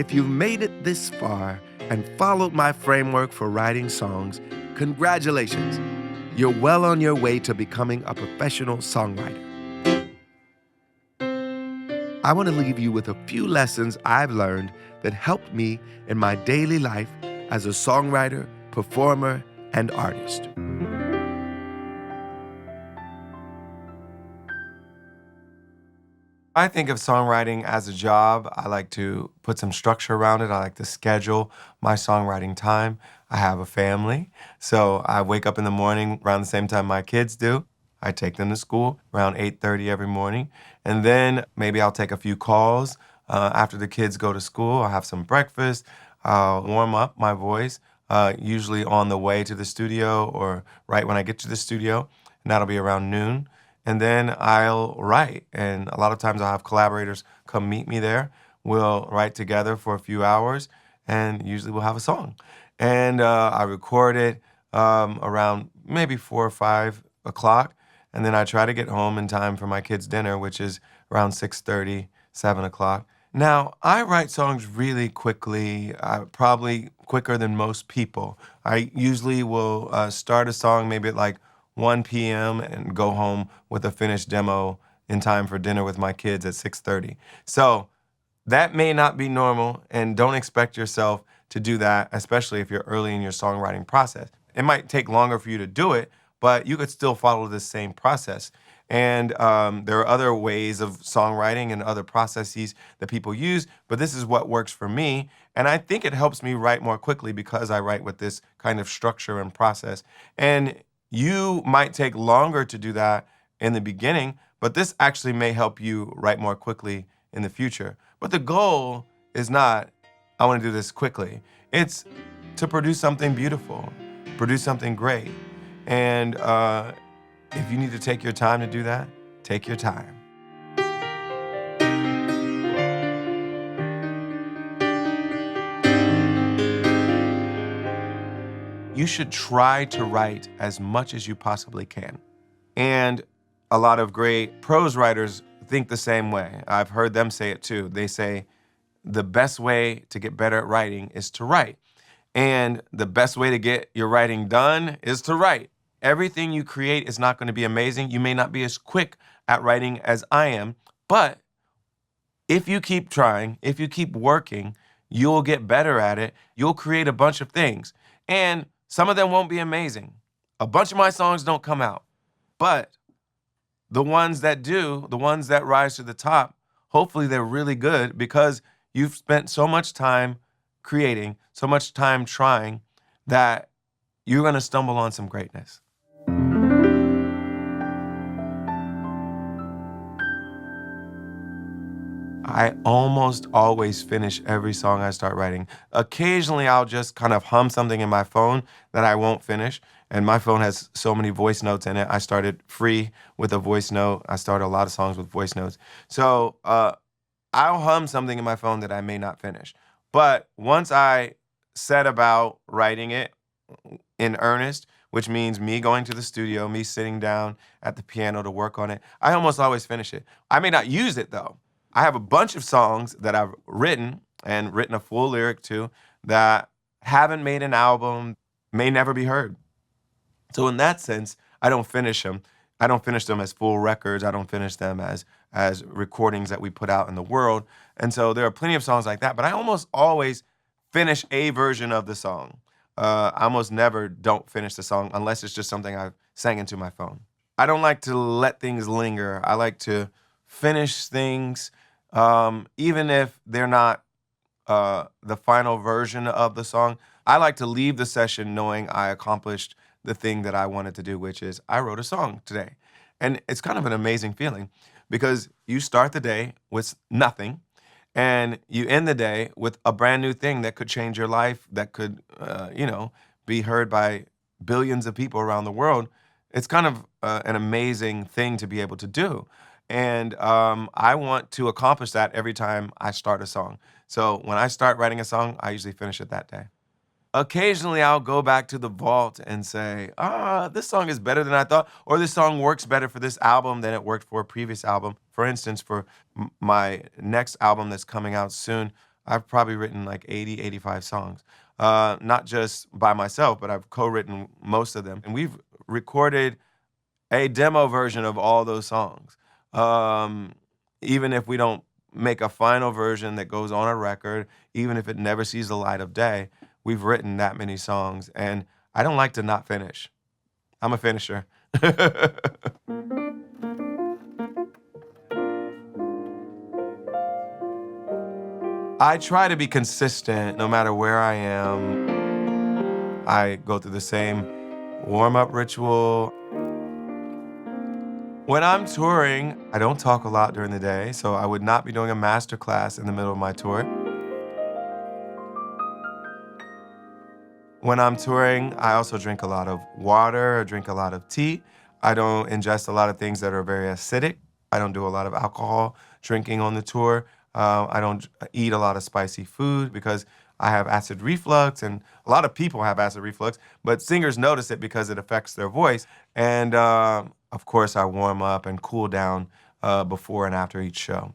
If you've made it this far and followed my framework for writing songs, congratulations. You're well on your way to becoming a professional songwriter. I want to leave you with a few lessons I've learned that helped me in my daily life as a songwriter, performer, and artist. I think of songwriting as a job. I like to put some structure around it. I like to schedule my songwriting time. I have a family, so I wake up in the morning around the same time my kids do. I take them to school around 8:30 every morning, and then maybe I'll take a few calls after the kids go to school. I'll have some breakfast. I'll warm up my voice, usually on the way to the studio or right when I get to the studio, and that'll be around noon. And then I'll write. And a lot of times I'll have collaborators come meet me there. We'll write together for a few hours, and usually we'll have a song. And I record it around maybe 4 or 5 o'clock, and then I try to get home in time for my kids' dinner, which is around 6:30, 7 o'clock. Now, I write songs really quickly, probably quicker than most people. I usually will start a song maybe at like 1 p.m. and go home with a finished demo in time for dinner with my kids at 6:30. So that may not be normal, and don't expect yourself to do that, especially if you're early in your songwriting process. It might take longer for you to do it, but you could still follow the same process. And there are other ways of songwriting and other processes that people use, but this is what works for me. And I think it helps me write more quickly because I write with this kind of structure and process. And you might take longer to do that in the beginning, but this actually may help you write more quickly in the future. But the goal is not, I want to do this quickly. It's to produce something beautiful, produce something great. And if you need to take your time to do that, take your time. You should try to write as much as you possibly can. And a lot of great prose writers think the same way. I've heard them say it too. They say the best way to get better at writing is to write. And the best way to get your writing done is to write. Everything you create is not going to be amazing. You may not be as quick at writing as I am, but if you keep trying, if you keep working, you'll get better at it. You'll create a bunch of things. And some of them won't be amazing. A bunch of my songs don't come out. But the ones that do, the ones that rise to the top, hopefully they're really good because you've spent so much time creating, so much time trying, that you're going to stumble on some greatness. I almost always finish every song I start writing. Occasionally, I'll just kind of hum something in my phone that I won't finish. And my phone has so many voice notes in it. I started free with a voice note. I started a lot of songs with voice notes. So I'll hum something in my phone that I may not finish. But once I set about writing it in earnest, which means me going to the studio, me sitting down at the piano to work on it, I almost always finish it. I may not use it, though. I have a bunch of songs that I've written and written a full lyric to that haven't made an album, may never be heard. So in that sense, I don't finish them. I don't finish them as full records. I don't finish them as recordings that we put out in the world. And so there are plenty of songs like that, but I almost always finish a version of the song. I almost never don't finish the song unless it's just something I've sang into my phone. I don't like to let things linger. I like to finish things, even if they're not the final version of the song. I like to leave the session knowing I accomplished the thing that I wanted to do, which is I wrote a song today. And it's kind of an amazing feeling because you start the day with nothing and you end the day with a brand new thing that could change your life, that could, be heard by billions of people around the world. It's kind of an amazing thing to be able to do. And I want to accomplish that every time I start a song. So when I start writing a song, I usually finish it that day. Occasionally, I'll go back to the vault and say, this song is better than I thought, or this song works better for this album than it worked for a previous album. For instance, for my next album that's coming out soon, I've probably written like 80, 85 songs. Not just by myself, but I've co-written most of them. And we've recorded a demo version of all those songs. Um, Even if we don't make a final version that goes on a record, even if it never sees the light of day, we've written that many songs. And I don't like to not finish. I'm a finisher. I try to be consistent no matter where I am. I go through the same warm-up ritual. When I'm touring, I don't talk a lot during the day, so I would not be doing a master class in the middle of my tour. When I'm touring, I also drink a lot of water, I drink a lot of tea. I don't ingest a lot of things that are very acidic. I don't do a lot of alcohol drinking on the tour. I don't eat a lot of spicy food because I have acid reflux, and a lot of people have acid reflux, but singers notice it because it affects their voice. And of course, I warm up and cool down before and after each show.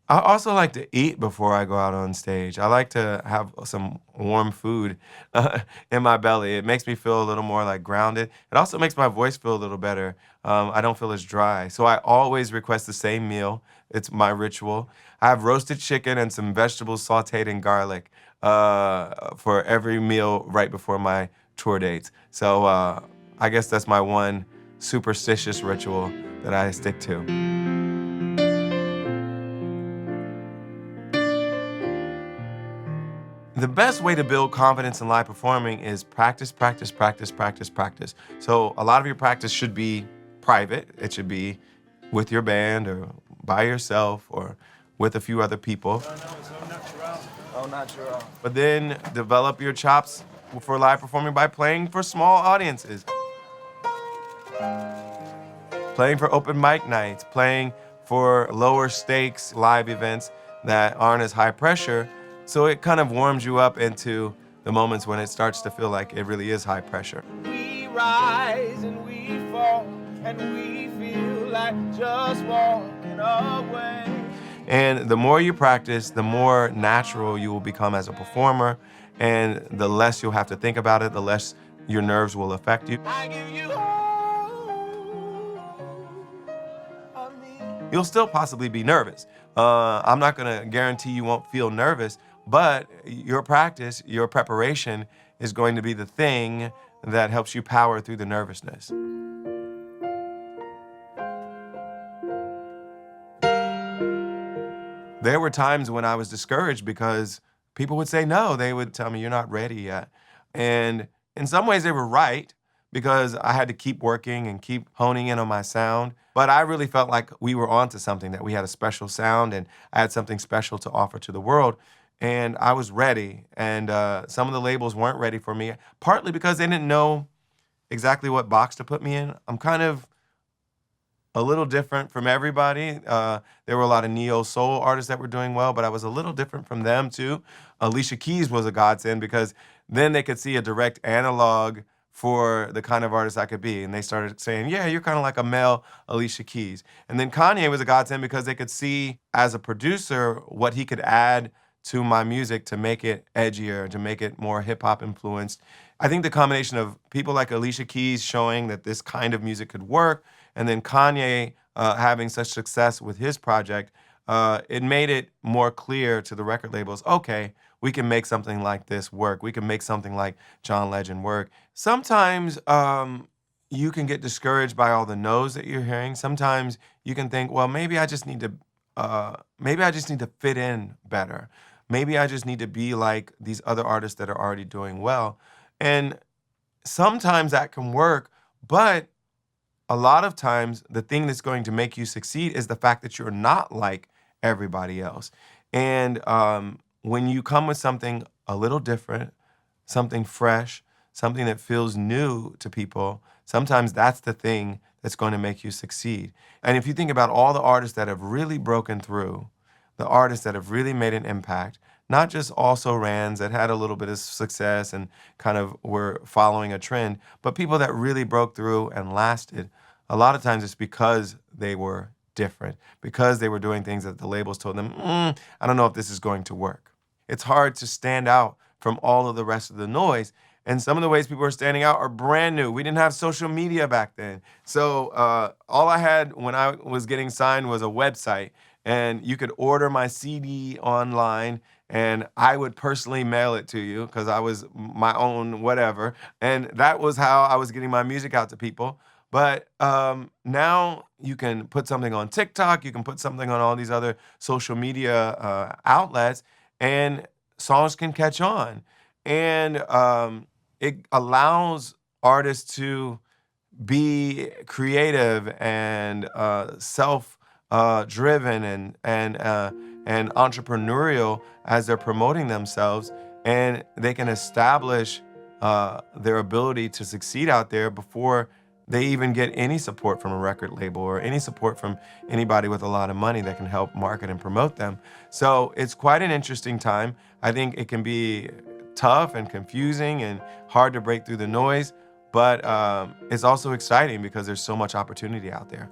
I also like to eat before I go out on stage. I like to have some warm food in my belly. It makes me feel a little more like grounded. It also makes my voice feel a little better. I don't feel as dry. So I always request the same meal. It's my ritual. I have roasted chicken and some vegetables sauteed in garlic for every meal right before my tour dates. So I guess that's my one superstitious ritual that I stick to. The best way to build confidence in live performing is practice, practice, practice, practice, practice. So a lot of your practice should be private. It should be with your band or by yourself or with a few other people. Oh, natural. But then develop your chops for live performing by playing for small audiences. Playing for open mic nights, playing for lower stakes live events that aren't as high pressure. So it kind of warms you up into the moments when it starts to feel like it really is high pressure. We rise and we fall and we feel like just walking away. And the more you practice, the more natural you will become as a performer, and the less you'll have to think about it, the less your nerves will affect you. I give you all of me. You'll still possibly be nervous. I'm not gonna guarantee you won't feel nervous, but your practice, your preparation is going to be the thing that helps you power through the nervousness. There were times when I was discouraged because people would say no. They would tell me, you're not ready yet. And in some ways they were right because I had to keep working and keep honing in on my sound. But I really felt like we were onto something, that we had a special sound and I had something special to offer to the world. And I was ready. And some of the labels weren't ready for me, partly because they didn't know exactly what box to put me in. I'm kind of a little different from everybody. There were a lot of neo soul artists that were doing well, but I was a little different from them too. Alicia Keys was a godsend because then they could see a direct analog for the kind of artist I could be. And they started saying, yeah, you're kind of like a male Alicia Keys. And then Kanye was a godsend because they could see as a producer what he could add to my music to make it edgier, to make it more hip hop influenced. I think the combination of people like Alicia Keys showing that this kind of music could work, and then Kanye having such success with his project, it made it more clear to the record labels, okay, we can make something like this work. We can make something like John Legend work. Sometimes you can get discouraged by all the no's that you're hearing. Sometimes you can think, well, maybe I just need to fit in better. Maybe I just need to be like these other artists that are already doing well. And sometimes that can work, but a lot of times the thing that's going to make you succeed is the fact that you're not like everybody else. And when you come with something a little different, something fresh, something that feels new to people, sometimes that's the thing that's going to make you succeed. And if you think about all the artists that have really broken through, the artists that have really made an impact, not just also rans that had a little bit of success and kind of were following a trend, but people that really broke through and lasted, a lot of times it's because they were different, because they were doing things that the labels told them, I don't know if this is going to work. it's hard to stand out from all of the rest of the noise. And some of the ways people are standing out are brand new. We didn't have social media back then. So all I had when I was getting signed was a website, and you could order my CD online, and I would personally mail it to you because I was my own whatever. And that was how I was getting my music out to people. But now you can put something on TikTok, you can put something on all these other social media outlets, and songs can catch on. And it allows artists to be creative and self driven and entrepreneurial as they're promoting themselves, and they can establish their ability to succeed out there before they even get any support from a record label or any support from anybody with a lot of money that can help market and promote them. So it's quite an interesting time. I think it can be tough and confusing and hard to break through the noise, but it's also exciting because there's so much opportunity out there.